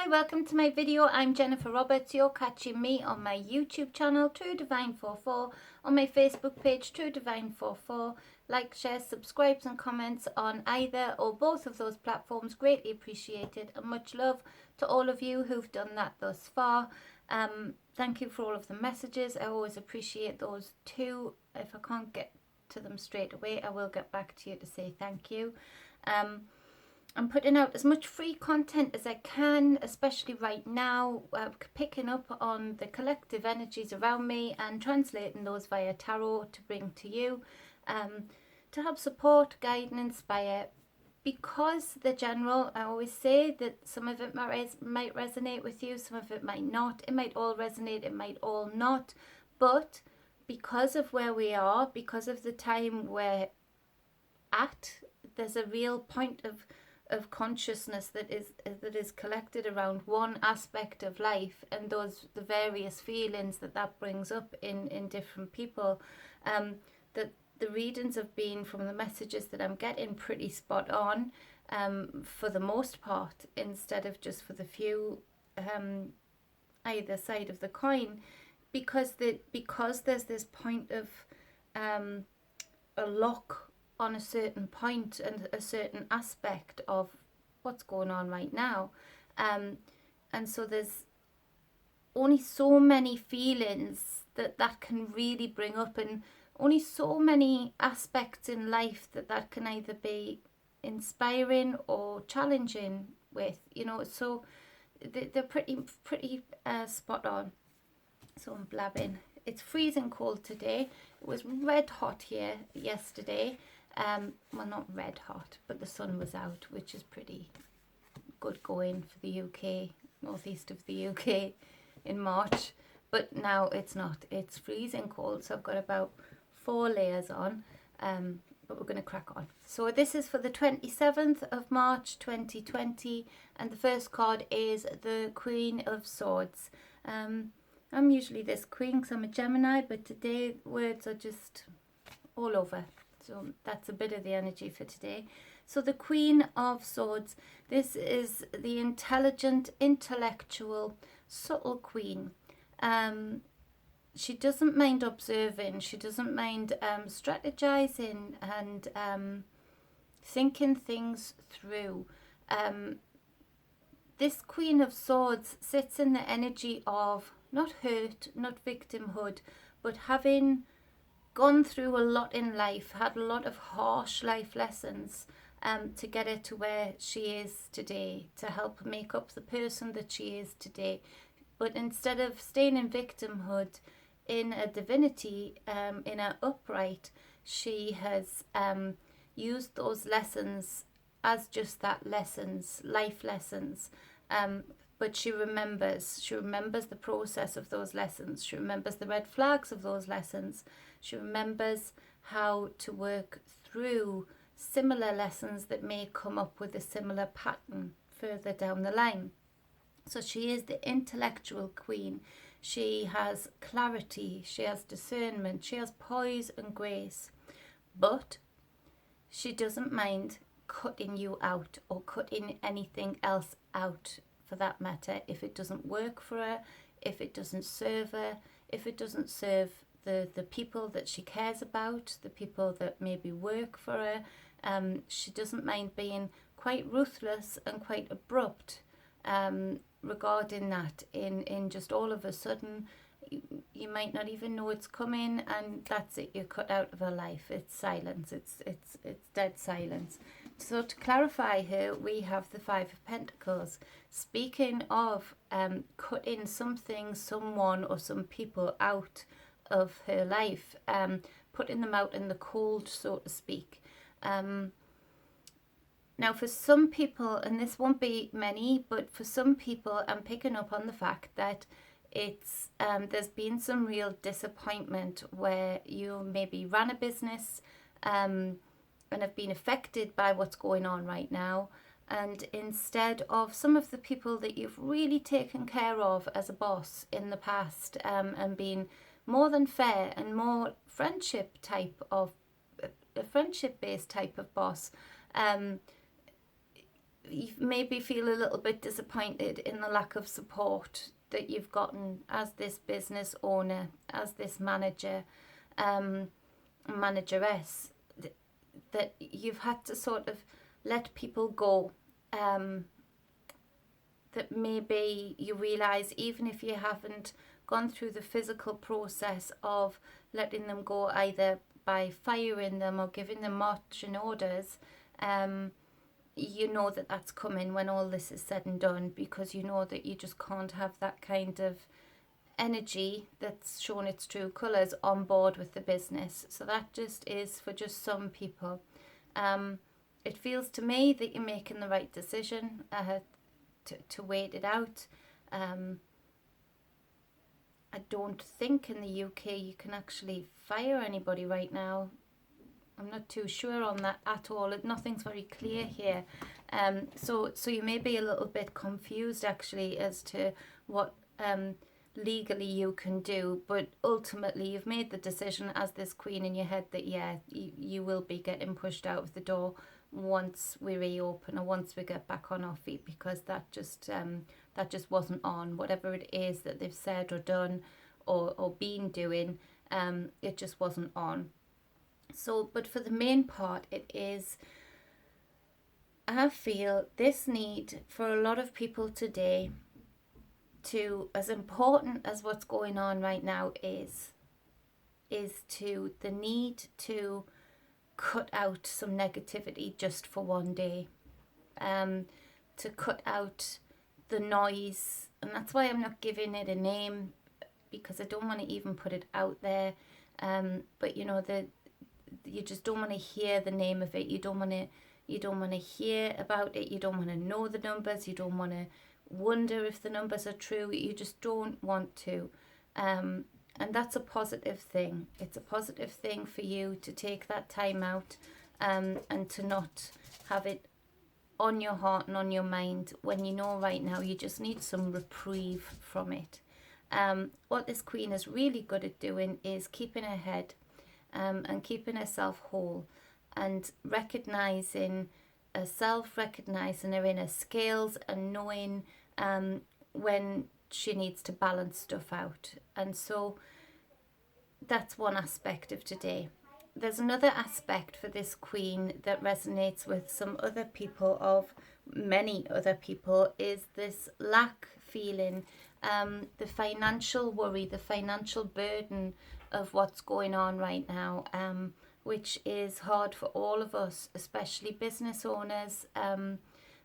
Hi, welcome to my video. I'm Jennifer Roberts. You're catching me on my YouTube channel, True Divine 44, on my Facebook page, True Divine 44. Like, share, subscribes and comments on either or both of those platforms. Greatly appreciated, and much love to all of you who've done that thus far. Thank you for all of the messages. I always appreciate those too. If I can't get to them straight away, I will get back to you to say thank you. I'm putting out as much free content as I can, especially right now, picking up on the collective energies around me and translating those via tarot to bring to you, to help support, guide and inspire. Because the general, I always say that some of it might resonate with you, some of it might not. It might all resonate, it might all not. But because of where we are, because of the time we're at, there's a real point of consciousness that is collected around one aspect of life, and the various feelings that brings up in different people. That the readings have been, from the messages that I'm getting, pretty spot on, for the most part, instead of just for the few either side of the coin, because there's this point of a lock on a certain point and a certain aspect of what's going on right now, and so there's only so many feelings that can really bring up, and only so many aspects in life that can either be inspiring or challenging with, so they're pretty spot on. So I'm blabbing. It's freezing cold today. It was red hot here yesterday. Well, not red hot, but the sun was out, which is pretty good going for the UK, northeast of the UK in March. But now it's not. It's freezing cold, so I've got about 4 layers on, but we're going to crack on. So this is for the 27th of March 2020, and the first card is the Queen of Swords. I'm usually this queen because I'm a Gemini, but today words are just all over. So that's a bit of the energy for today. So the Queen of Swords, this is the intelligent, intellectual, subtle queen. She doesn't mind observing. She doesn't mind strategizing and thinking things through. This Queen of Swords sits in the energy of not hurt, not victimhood, but having gone through a lot in life, had a lot of harsh life lessons to get her to where she is today, to help make up the person that she is today. But instead of staying in victimhood, in a divinity, in an upright, she has used those lessons as just that, lessons, life lessons. But she remembers the process of those lessons. She remembers the red flags of those lessons. She remembers how to work through similar lessons that may come up with a similar pattern further down the line. So she is the intellectual queen. She has clarity, she has discernment, she has poise and grace. But she doesn't mind cutting you out, or cutting anything else out for that matter, if it doesn't work for her, if it doesn't serve her, if it doesn't serve the people that she cares about, the people that maybe work for her. She doesn't mind being quite ruthless and quite abrupt regarding that, in just all of a sudden you might not even know it's coming, and that's it, you're cut out of her life. It's silence, it's dead silence. So to clarify her, we have the Five of Pentacles. Speaking of cutting something, someone or some people out of her life, putting them out in the cold, so to speak. Now for some people, and this won't be many, but for some people I'm picking up on the fact that it's there's been some real disappointment where you maybe ran a business and have been affected by what's going on right now, and instead of some of the people that you've really taken care of as a boss in the past, and been more than fair and more friendship type of a friendship based type of boss, you maybe feel a little bit disappointed in the lack of support that you've gotten as this business owner, as this manager, manageress, that you've had to sort of let people go, that maybe you realise even if you haven't gone through the physical process of letting them go either by firing them or giving them marching orders, you know that that's coming when all this is said and done, because you know that you just can't have that kind of energy that's shown its true colours on board with the business. So that just is for just some people. It feels to me that you're making the right decision to wait it out. I don't think in the UK you can actually fire anybody right now. I'm not too sure on that at all. Nothing's very clear here. So you may be a little bit confused actually as to what legally you can do, but ultimately you've made the decision as this queen in your head that you will be getting pushed out of the door once we reopen or once we get back on our feet, because that just wasn't on. Whatever it is that they've said or done or been doing, it just wasn't on. So, but for the main part, it is, I feel this need for a lot of people today to, as important as what's going on right now is to the need to cut out some negativity just for one day, to cut out the noise. And that's why I'm not giving it a name, because I don't want to even put it out there. But you know, you just don't want to hear the name of it. You don't want to hear about it. You don't want to know the numbers. You don't want to wonder if the numbers are true. You just don't want to. And that's a positive thing. It's a positive thing for you to take that time out, and to not have it on your heart and on your mind when you know right now you just need some reprieve from it. What this queen is really good at doing is keeping her head, and keeping herself whole, and recognizing herself, recognizing her inner scales, and knowing when she needs to balance stuff out. And so that's one aspect of today. There's another aspect for this queen that resonates with some other people, of many other people, is this lack feeling, the financial worry, the financial burden of what's going on right now, which is hard for all of us, especially business owners,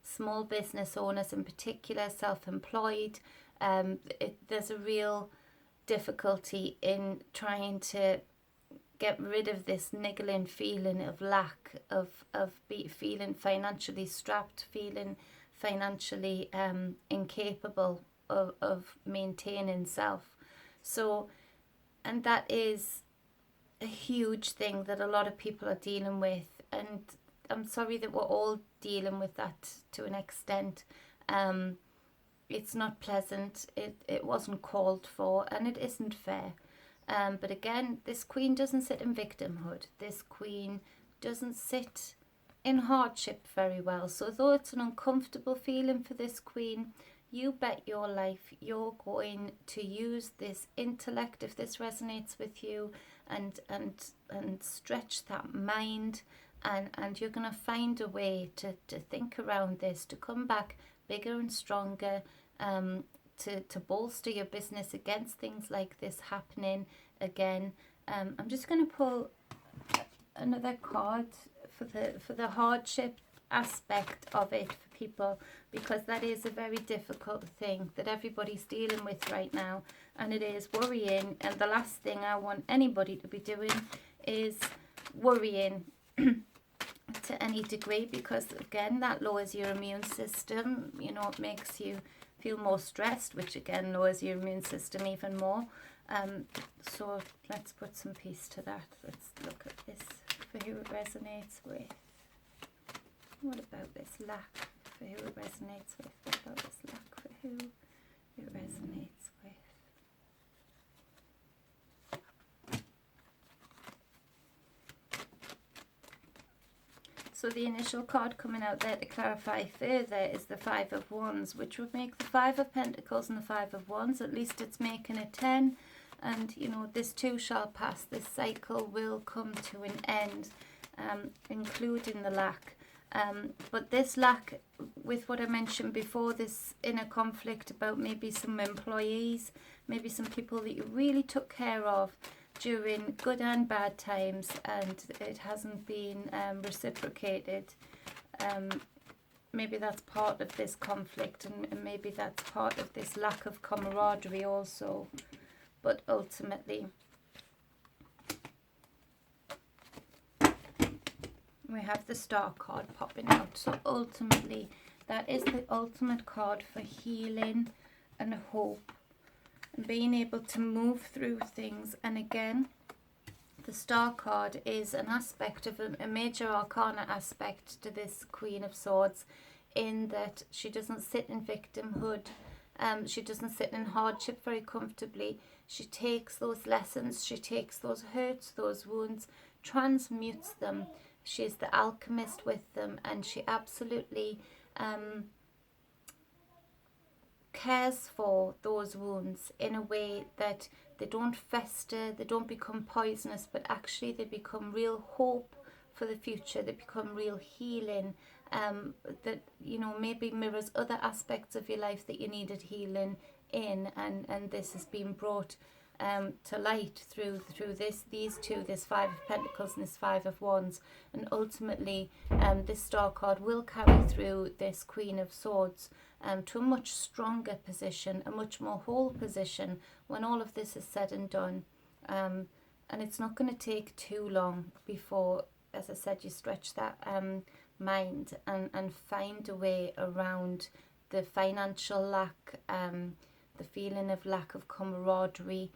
small business owners in particular, self-employed. There's a real difficulty in trying to get rid of this niggling feeling of lack, of feeling financially strapped, feeling financially incapable of maintaining self. So, and that is a huge thing that a lot of people are dealing with, and I'm sorry that we're all dealing with that to an extent. It's not pleasant, it wasn't called for, and it isn't fair. But again, this queen doesn't sit in victimhood. This queen doesn't sit in hardship very well. So though it's an uncomfortable feeling for this queen, you bet your life you're going to use this intellect, if this resonates with you, and stretch that mind, and you're going to find a way to think around this, to come back bigger and stronger, to bolster your business against things like this happening again. I'm just going to pull another card for the hardship aspect of it for people, because that is a very difficult thing that everybody's dealing with right now, and it is worrying. And the last thing I want anybody to be doing is worrying to any degree, because again, that lowers your immune system. You know, it makes you feel more stressed, which again lowers your immune system even more. So let's put some peace to that. Let's look at this for who it resonates with. What about this lack for who it resonates with? What about this lack for who it resonates with? So the initial card coming out there to clarify further is the Five of Wands, which would make the Five of Pentacles and the Five of Wands. At least it's making a 10. And, you know, this too shall pass. This cycle will come to an end, including the lack. But this lack, with what I mentioned before, this inner conflict about maybe some employees, maybe some people that you really took care of during good and bad times, and it hasn't been reciprocated. Maybe that's part of this conflict, and maybe that's part of this lack of camaraderie also. But ultimately, we have the Star card popping out. So ultimately, that is the ultimate card for healing and hope and being able to move through things. And again, the Star card is an aspect of a major arcana aspect to this Queen of Swords, in that she doesn't sit in victimhood. She doesn't sit in hardship very comfortably. She takes those lessons, she takes those hurts, those wounds, transmutes them. She's the alchemist with them, and she absolutely cares for those wounds in a way that they don't fester, they don't become poisonous, but actually they become real hope for the future. They become real healing, that, you know, maybe mirrors other aspects of your life that you needed healing in, and this has been brought to light through these two, this Five of Pentacles and this Five of Wands. And ultimately, this Star card will carry through this Queen of Swords to a much stronger position, a much more whole position when all of this is said and done. And it's not going to take too long before, as I said, you stretch that mind and find a way around the financial lack, the feeling of lack of camaraderie,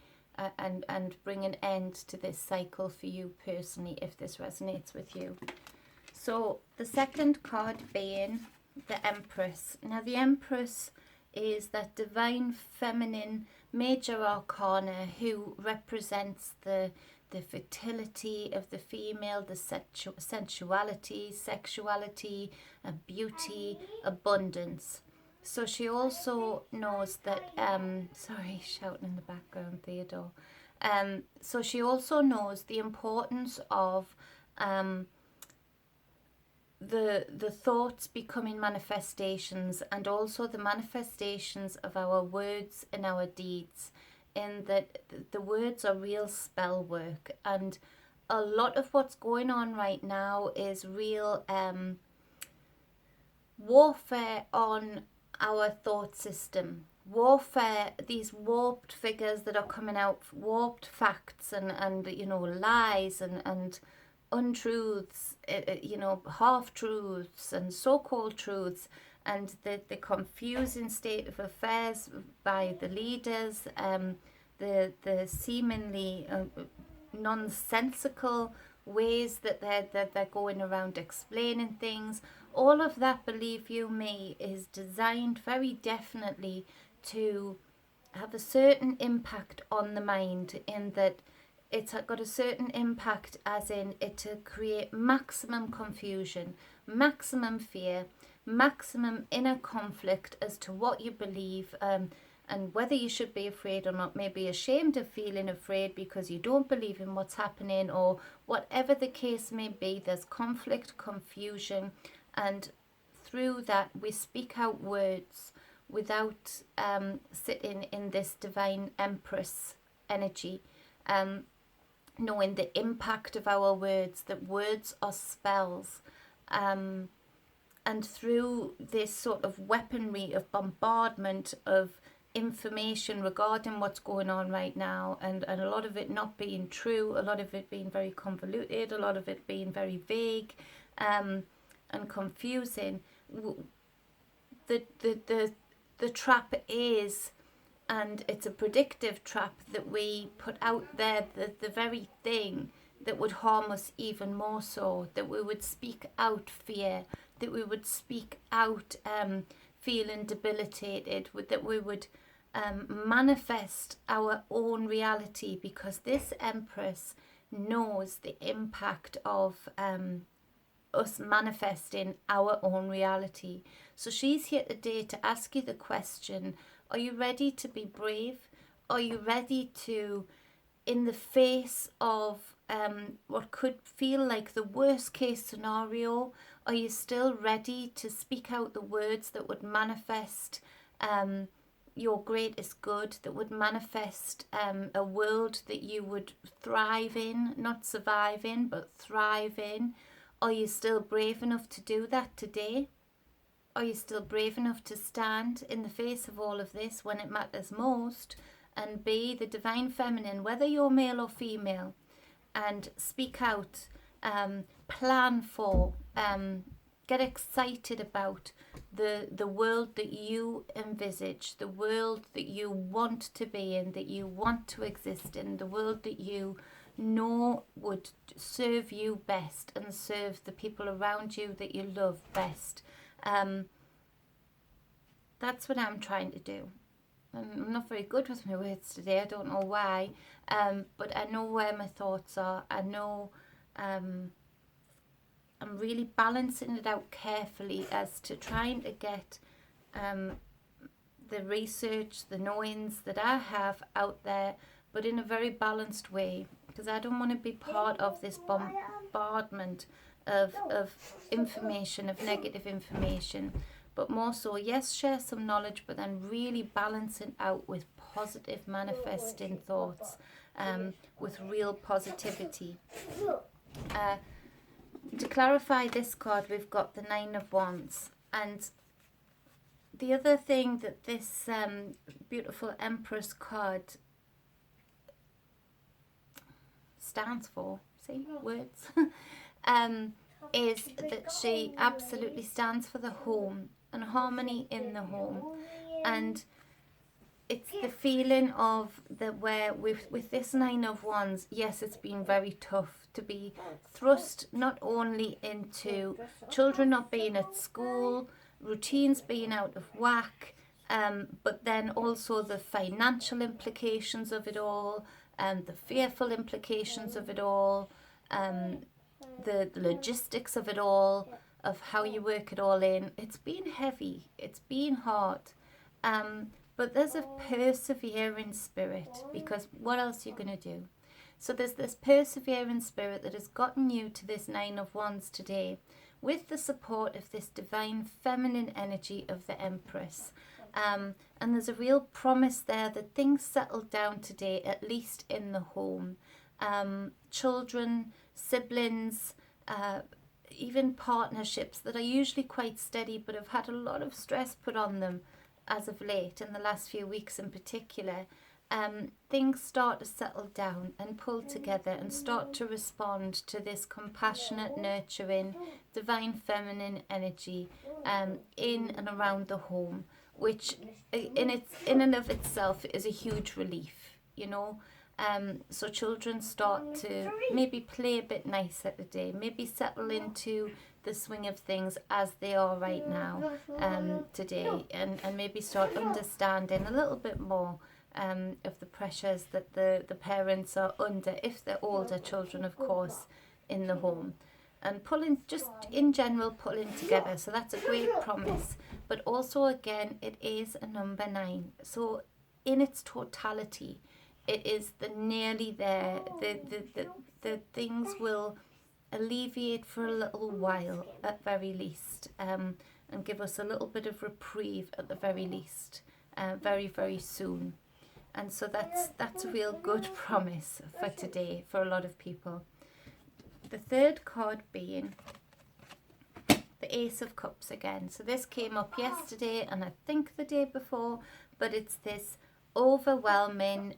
and bring an end to this cycle for you personally, if this resonates with you. So the second card being the Empress. Now the Empress is that divine feminine major arcana who represents the fertility of the female, the sensuality, sexuality, beauty, abundance. So she also knows that, sorry, shouting in the background, Theodore. So she also knows the importance of the thoughts becoming manifestations, and also the manifestations of our words and our deeds, in that the words are real spell work. And a lot of what's going on right now is real warfare on our thought system. Warfare, these warped figures that are coming out, warped facts and you know, lies and untruths, you know, half-truths and so-called truths, and the confusing state of affairs by the leaders, the seemingly nonsensical ways that they're going around explaining things. All of that, believe you me, is designed very definitely to have a certain impact on the mind, in that it's got a certain impact as in it to create maximum confusion, maximum fear, maximum inner conflict as to what you believe, and whether you should be afraid or not. Maybe ashamed of feeling afraid because you don't believe in what's happening, or whatever the case may be. There's conflict, confusion, and through that we speak out words without sitting in this divine Empress energy, knowing the impact of our words, that words are spells. And through this sort of weaponry of bombardment of information regarding what's going on right now, and a lot of it not being true, a lot of it being very convoluted, a lot of it being very vague and confusing, the trap is, and it's a predictive trap, that we put out there the very thing that would harm us even more so, that we would speak out fear, that we would speak out feeling debilitated, that we would manifest our own reality, because this Empress knows the impact of us manifesting our own reality. So she's here today to ask you the question, are you ready to be brave? Are you ready to, in the face of what could feel like the worst case scenario, are you still ready to speak out the words that would manifest your greatest good, that would manifest a world that you would thrive in, not survive in, but thrive in? Are you still brave enough to do that today? Are you still brave enough to stand in the face of all of this when it matters most and be the divine feminine, whether you're male or female, and speak out, plan for, get excited about the world that you envisage, the world that you want to be in, that you want to exist in, the world that you know would serve you best and serve the people around you that you love best. That's what I'm trying to do. I'm not very good with my words today, I don't know why, but I know where my thoughts are. I know I'm really balancing it out carefully as to trying to get the research, the knowings that I have out there, but in a very balanced way, because I don't want to be part of this bombardment of information, of negative information, but more so, yes, share some knowledge, but then really balance it out with positive manifesting thoughts, with real positivity. To clarify this card, we've got the Nine of Wands, and the other thing that this beautiful Empress card stands for, see, words, is that she absolutely stands for the home and harmony in the home. And it's the feeling of that where with this Nine of Wands, yes, it's been very tough to be thrust not only into children not being at school, routines being out of whack, but then also the financial implications of it all, the fearful implications of it all, the logistics of it all, of how you work it all in. It's been heavy, it's been hard, but there's a persevering spirit, because what else are you going to do? So there's this persevering spirit that has gotten you to this Nine of Wands today, with the support of this divine feminine energy of the Empress. And there's a real promise there that things settle down today, at least in the home. Children, siblings, even partnerships that are usually quite steady but have had a lot of stress put on them as of late, in the last few weeks in particular, things start to settle down and pull together and start to respond to this compassionate, nurturing, divine feminine energy in and around the home, which in and of itself is a huge relief, you know. So children start to maybe play a bit nicer today, maybe settle into the swing of things as they are right now today, and maybe start understanding a little bit more of the pressures that the parents are under, if they're older children, of course, in the home. And pulling, just in general, pulling together. So that's a great promise. But also, again, it is a number 9. So in its totality, it is the nearly there. The things will alleviate for a little while at very least, and give us a little bit of reprieve at the very least, very, very soon. And so that's a real good promise for today for a lot of people. The third card being the Ace of Cups again. So this came up yesterday and I think the day before, but it's this overwhelming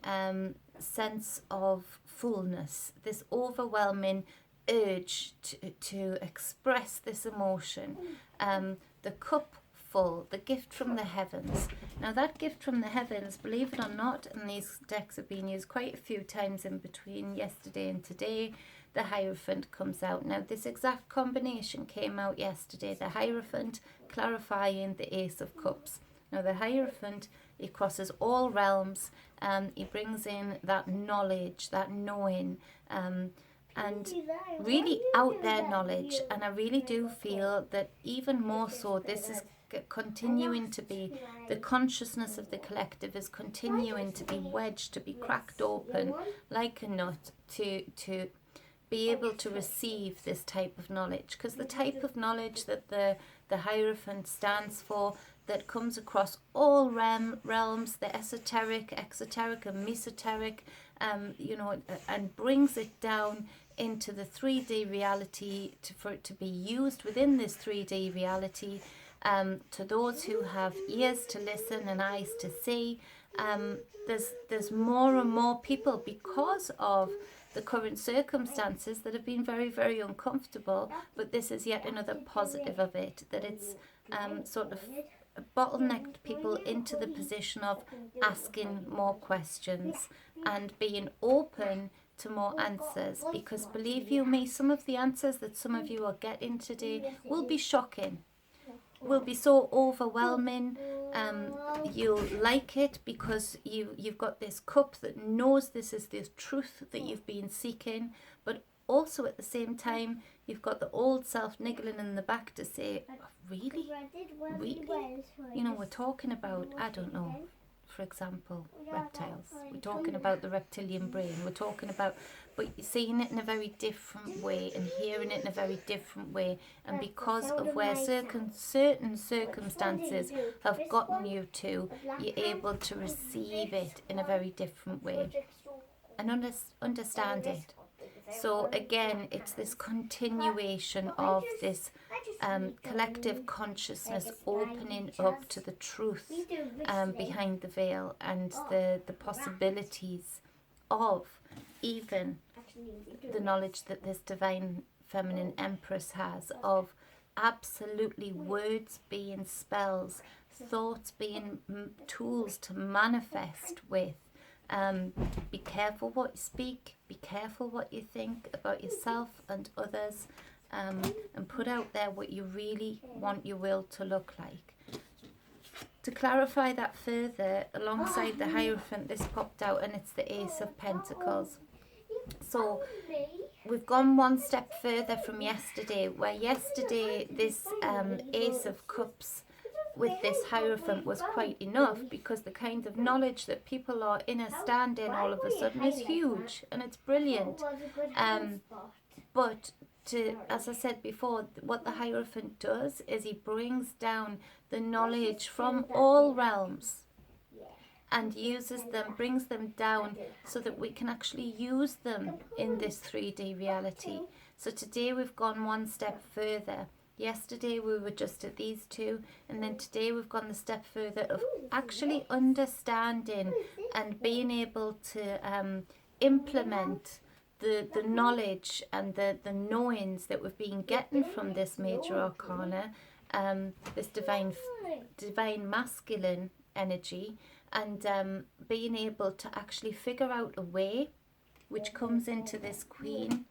sense of fullness, this overwhelming urge to express this emotion. The cup full, the gift from the heavens. Now that gift from the heavens, believe it or not, and these decks have been used quite a few times in between yesterday and today, the Hierophant comes out. Now this exact combination came out yesterday, the Hierophant clarifying the Ace of Cups. Now the Hierophant, he crosses all realms, he brings in that knowledge, that knowing, and really out there knowledge. And I really do feel that even more so, this is continuing to be, the consciousness of the collective is continuing to be wedged, to be cracked open like a nut, to be able to receive this type of knowledge. Because the type of knowledge that the Hierophant stands for, that comes across all realms, the esoteric, exoteric and mesoteric, you know, and brings it down into the 3D reality for it to be used within this 3D reality, to those who have ears to listen and eyes to see. There's more and more people, because of the current circumstances, that have been very, very uncomfortable, but this is yet another positive of it, that it's sort of bottlenecked people into the position of asking more questions and being open to more answers. Because believe you me, some of the answers that some of you are getting today will be shocking, will be so overwhelming. You'll like it because you've got this cup that knows this is the truth that you've been seeking, but also at the same time you've got the old self niggling in the back to say, really? You know, we're talking about, I don't know, for example, reptiles. We're talking about the reptilian brain. We're talking about, but seeing it in a very different way and hearing it in a very different way. And because of where certain circumstances have gotten you to, you're able to receive it in a very different way and understand it. So again, it's this continuation of this collective consciousness opening up to the truth behind the veil, and the possibilities of even the knowledge that this divine feminine empress has, of absolutely words being spells, thoughts being tools to manifest with. Be careful what you speak, be careful what you think about yourself and others, and put out there what you really want your will to look like. To clarify that further, alongside the Hierophant, this popped out, and it's the Ace of Pentacles. So we've gone one step further from yesterday, where yesterday this Ace of Cups with this Hierophant was quite enough, because the kind of knowledge that people are in a stand in all of a sudden is huge and it's brilliant. But as I said before, what the Hierophant does is he brings down the knowledge from all realms and uses them, brings them down so that we can actually use them in this 3D reality. So today we've gone one step further. Yesterday we were just at these two, and then today we've gone the step further of actually understanding and being able to implement the knowledge and the knowings that we've been getting from this major arcana, this divine masculine energy, and being able to actually figure out a way, which comes into this Queen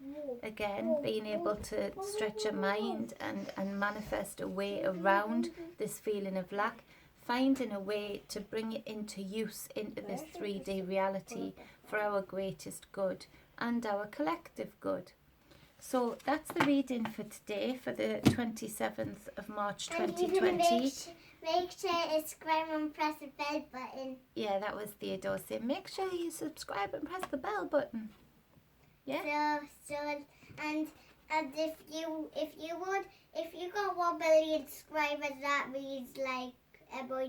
again, being able to stretch your mind and manifest a way around this feeling of lack, finding a way to bring it into use into this 3D reality for our greatest good and our collective good. So that's the reading for today, for the 27th of March 2020. Make sure to subscribe and press the bell button. Yeah, that was Theodore saying, make sure you subscribe and press the bell button. Yeah. And if you got 1 million subscribers, that means like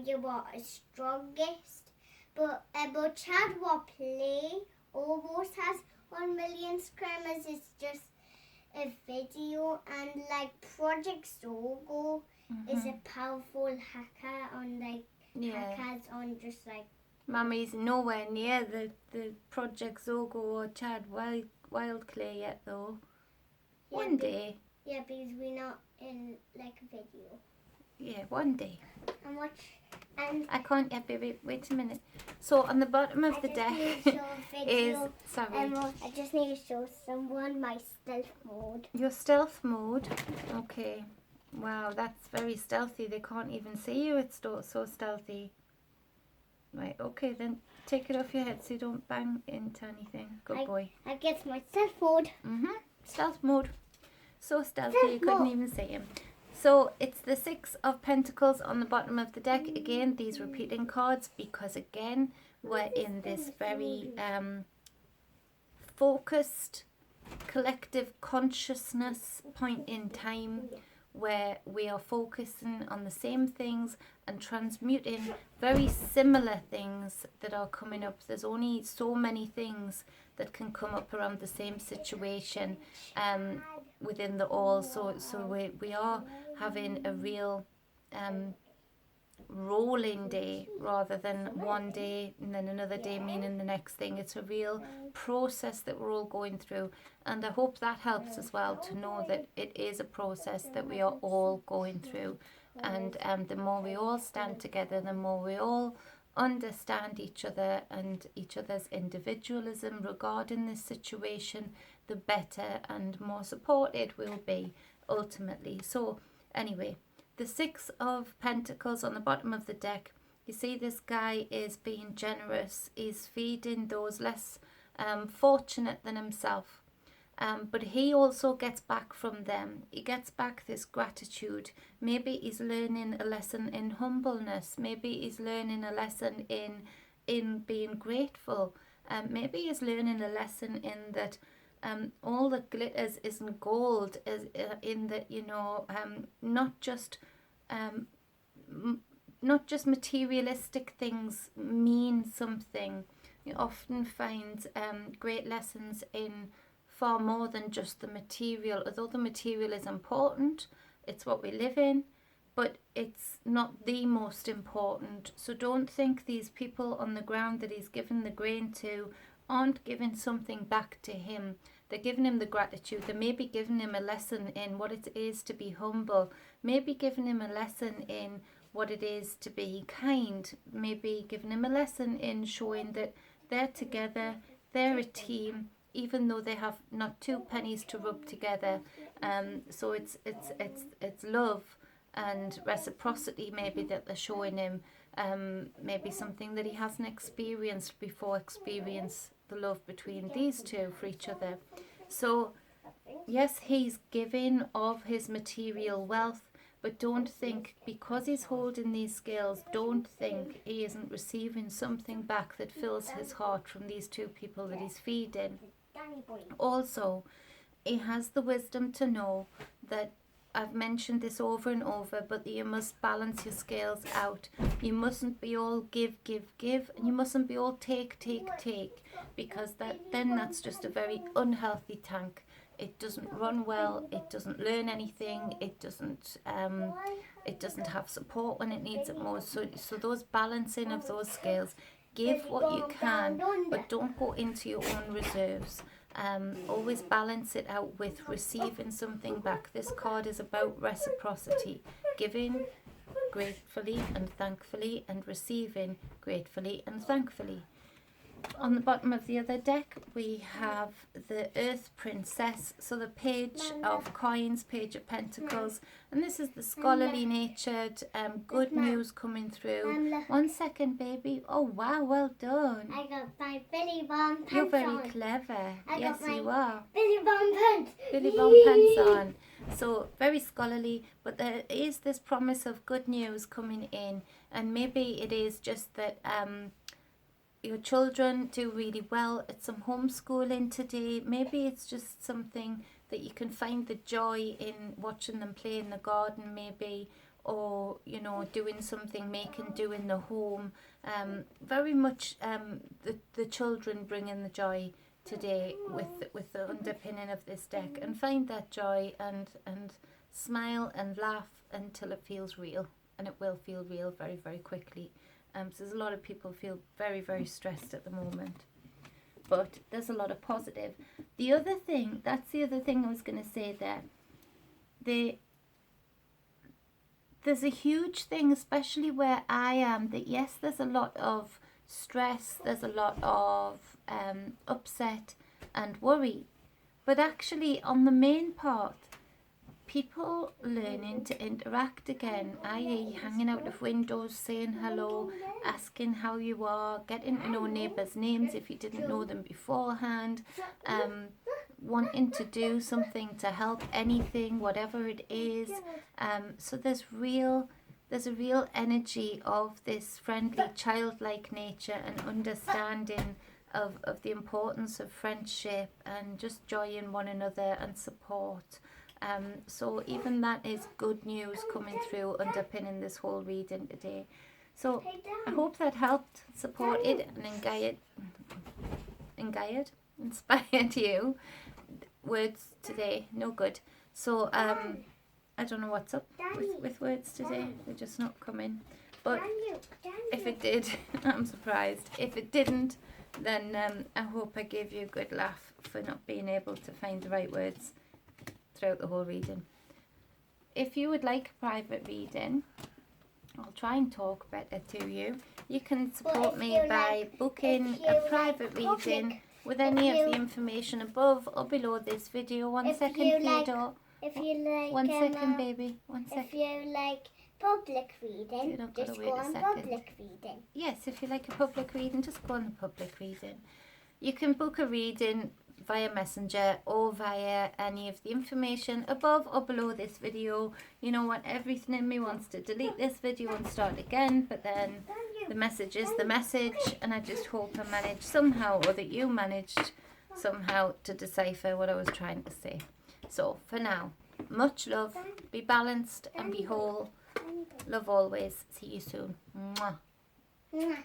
you are the strongest. But Chad Play almost has 1 million subscribers. It's just a video, and like Project Zogo is a powerful hacker on hackers on just like. Mummy's nowhere near the Project Zogo or Chad Wildclay yet though. Yeah, one day. Yeah, because we're not in like a video. Yeah, one day. And I can't yet, baby. Wait a minute. So on the bottom of the deck is sorry. I just need to show someone my stealth mode. Your stealth mode. Okay. Wow, that's very stealthy. They can't even see you. It's so stealthy. Right, Okay, then take it off your head so you don't bang into anything. Good boy. I get my stealth mode. Stealth mode. So stealthy you Stealth couldn't mode. even see him. So it's the 6 of Pentacles on the bottom of the deck. Again, these repeating cards because again, we're in this very focused collective consciousness point in time where we are focusing on the same things and transmuting very similar things that are coming up. There's only so many things that can come up around the same situation within the all. So we are having a real rolling day rather than one day and then another day meaning the next thing. It's a real process that we're all going through, and I hope that helps as well to know that it is a process that we are all going through, and the more we all stand together, the more we all understand each other and each other's individualism regarding this situation, the better and more supported we'll be ultimately. So anyway, the 6 of Pentacles on the bottom of the deck, you see this guy is being generous, he's feeding those less fortunate than himself, but he also gets back from them. He gets back this gratitude. Maybe he's learning a lesson in humbleness, maybe he's learning a lesson in being grateful, maybe he's learning a lesson in that all that glitters isn't gold, in that, you know, not just materialistic things mean something. You often find great lessons in far more than just the material. Although the material is important, it's what we live in, but it's not the most important. So don't think these people on the ground that he's given the grain to aren't giving something back to him. They're giving him the gratitude. They may be giving him a lesson in what it is to be humble. Maybe giving him a lesson in what it is to be kind. Maybe giving him a lesson in showing that they're together, they're a team, even though they have not 2 pennies to rub together. So it's love and reciprocity maybe that they're showing him. Maybe something that he hasn't experienced before. Experience the love between these two for each other. So yes, he's giving of his material wealth, but don't think because he's holding these scales, don't think he isn't receiving something back that fills his heart from these 2 people that he's feeding. Also, he has the wisdom to know that, I've mentioned this over and over, but you must balance your scales out. You mustn't be all give, and you mustn't be all take, because that's just a very unhealthy tank. It doesn't run well, it doesn't learn anything, it doesn't have support when it needs it most. So those balancing of those scales, give what you can, but don't go into your own reserves. Always balance it out with receiving something back. This card is about reciprocity, giving gratefully and thankfully, and receiving gratefully and thankfully. On the bottom of the other deck, we have the Earth Princess, so the Page of Coins, Page of Pentacles, and this is the scholarly natured, good news coming through. 1 second, baby. Oh wow, well done. I got my Billy Bomb pants. You're very on. clever. I Yes, got my you are. Billy Bomb pants. Billy Bomb pants on. So very scholarly, but there is this promise of good news coming in, and maybe it is just that your children do really well at some homeschooling today. Maybe it's just something that you can find the joy in watching them play in the garden, maybe, or, you know, doing something, making do in the home. Very much the children bringing the joy today with the underpinning of this deck, and find that joy and smile and laugh until it feels real, and it will feel real very, very quickly. So there's a lot of people feel very, very stressed at the moment, but there's a lot of positive. The other thing, that's the other thing I was going to say there. There's a huge thing, especially where I am, that yes, there's a lot of stress, there's a lot of upset and worry, but actually on the main part, people learning to interact again, i.e. hanging out of windows, saying hello, asking how you are, getting to know neighbours' names if you didn't know them beforehand, wanting to do something to help anything, whatever it is. So there's a real energy of this friendly, childlike nature and understanding of the importance of friendship and just joy in one another and support. So even that is good news coming through, underpinning this whole reading today. So I hope that helped, supported and inspired you. Words today, no good. So I don't know what's up with words today. They're just not coming. But if it did, I'm surprised. If it didn't, then I hope I gave you a good laugh for not being able to find the right words throughout the whole reading. If you would like a private reading, I'll try and talk better to you. You can support me by booking a private reading with any of the information above or below this video. One second, Play-Doh. If you like, one second, baby. 1 second. If you like public reading, just go on public reading. Yes, if you like a public reading, just go on the public reading. You can book a reading via Messenger or via any of the information above or below this video. You know what, everything in me wants to delete this video and start again, but then the message is the message, and I just hope I managed somehow, or that you managed somehow, to decipher what I was trying to say. So for now, much love, be balanced and be whole. Love always. See you soon. Mwah. Mwah.